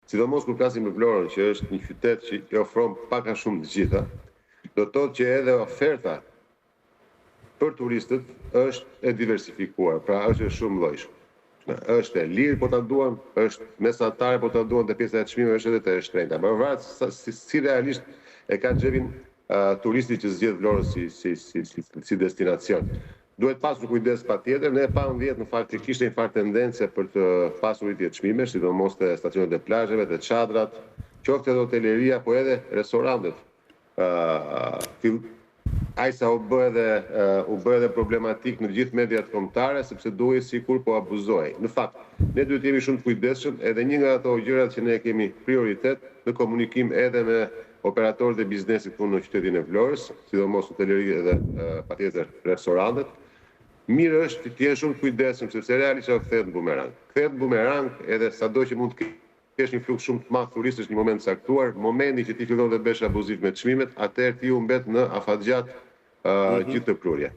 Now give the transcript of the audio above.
sidomos kur flasim për Vlorën, që është një qytet që i ofron pak a shumë të gjitha, do të thotë që edhe oferta për turistët është e diversifikuar, pra është shumë llojshme. Është e lirë po ta duan, është mesatare po ta duan, dhe pjesa e çmimeve është edhe të shtrenjta. Varet si realisht e ka xhepin turisti që zgjedh Vlorën si destinacion. Duhet pasur kujdes patjetër. Ne pam vjet në fakt që kishte një farë tendence për të pasur rritje çmimesh, sidomos te stacionet e plazheve, te çadrat, qoftë edhe hoteleria, po edhe restorantet. Ai sa u bë edhe problematik në gjithë mediat kombëtare, sepse duhej sikur po abuzohej. Në fakt, ne duhet jemi shumë të kujdesshëm, edhe një nga ato gjërat që ne kemi prioritet në komunikim edhe me operatorët e biznesit këtu në qytetin e Vlorës, sidomos hoteleria dhe patjetër restorantet. Mirë është të jenë shumë të kujdesshëm, sepse realisht ajo kthehet në bumerang. Kthehet në bumerang edhe sado që mund të kesh një fluks shumë të madh turistësh në moment të caktuar, momenti që ti fillon të bësh abuziv me çmimet, atëherë ti u mbet në afatgjat gjithë të prurje.